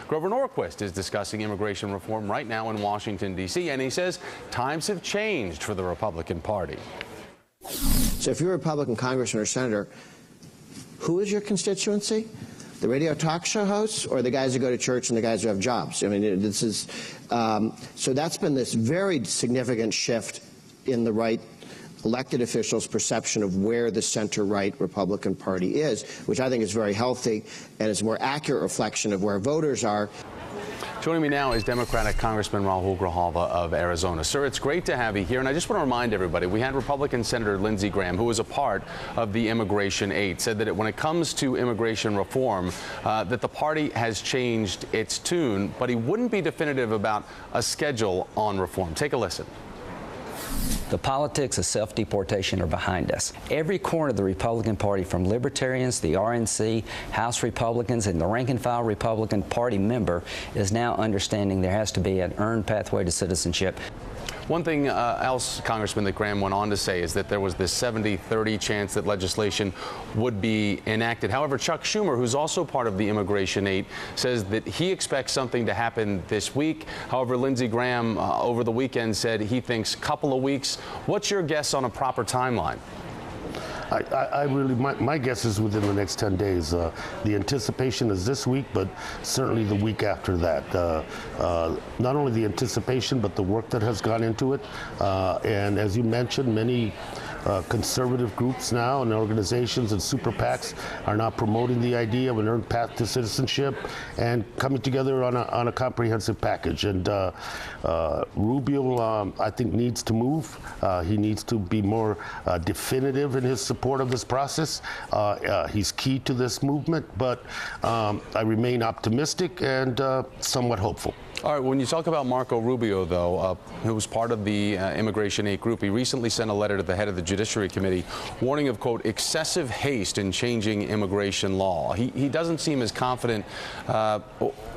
Grover Norquist is discussing immigration reform right now in Washington, D.C., and he says times have changed for the Republican Party. So if you're a Republican congressman or senator, who is your constituency? The radio talk show hosts or the guys who go to church and the guys who have jobs? I mean, this is so that's been this very significant shift in the right elected officials' perception of where the center-right Republican Party is, which I think is very healthy and is a more accurate reflection of where voters are. Joining me now is Democratic Congressman Rahul Grijalva of Arizona. Sir, it's great to have you here, and I just want to remind everybody, we had Republican Senator Lindsey Graham, who was a part of the Immigration 8, said that when it comes to immigration reform, that the party has changed its tune, but he wouldn't be definitive about a schedule on reform. Take a listen. The politics of self-deportation are behind us. Every corner of the Republican Party, from libertarians, the RNC, House Republicans, and the rank-and-file Republican Party member, is now understanding there has to be an earned pathway to citizenship. One thing else, Congressman, that Graham went on to say is that there was this 70-30 chance that legislation would be enacted. However, Chuck Schumer, who's also part of the Immigration 8, says that he expects something to happen this week. However, Lindsey Graham over the weekend said he thinks a couple of weeks. What's your guess on a proper timeline? My guess is within the next 10 days. The anticipation is this week, but certainly the week after that. Not only the anticipation, but the work that has gone into it. And as you mentioned, many conservative groups now and organizations and super PACs are now promoting the idea of an earned path to citizenship and coming together on a comprehensive package. And Rubio, I think, needs to move. He needs to be more definitive in his support of this process. He's key to this movement, but I remain optimistic and somewhat hopeful. All right, when you talk about Marco Rubio, though, who was part of the Immigration 8 group, he recently sent a letter to the head of the Judiciary Committee warning of, quote, excessive haste in changing immigration law. He doesn't seem as confident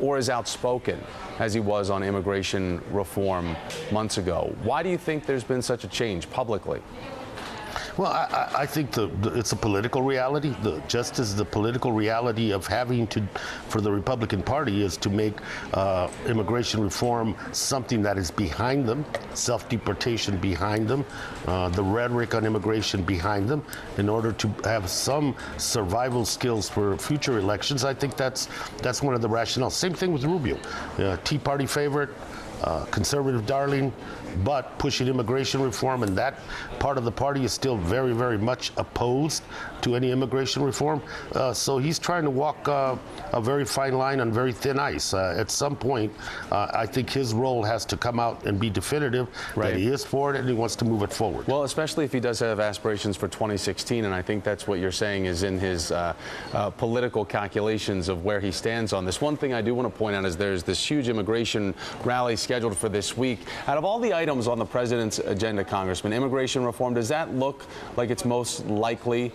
or as outspoken as he was on immigration reform months ago. Why do you think there's been such a change publicly? Well, I think it's a political reality. Just as the political reality of having to, for the Republican Party, is to make immigration reform something that is behind them, self-deportation behind them, the rhetoric on immigration behind them, in order to have some survival skills for future elections. I think that's one of the rationales. Same thing with Rubio, Tea Party favorite. Conservative darling, but pushing immigration reform, and that part of the party is still very, very much opposed to any immigration reform. So he's trying to walk a very fine line on very thin ice. At some point, I think his role has to come out and be definitive that he is for it and he wants to move it forward. Well, especially if he does have aspirations for 2016, and I think that's what you're saying is in his political calculations of where he stands on this. One thing I do want to point out is there's this huge immigration rally scheduled for this week. Out of all the items on the president's agenda, Congressman, immigration reform, does that look like it's most likely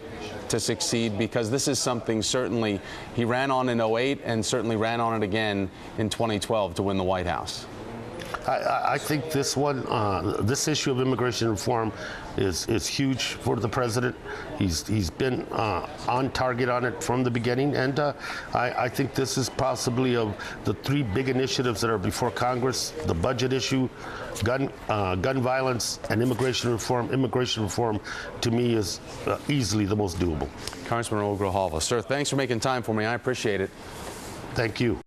to succeed? Because this is something certainly he ran on in 2008 and certainly ran on it again in 2012 to win the White House. I think this this issue of immigration reform is huge for the president. He's been on target on it from the beginning, and I think this is possibly of the three big initiatives that are before Congress: the budget issue, gun violence, and immigration reform. Immigration reform, to me, is easily the most doable. Congressman Rahul Grijalva, sir, thanks for making time for me. I appreciate it. Thank you.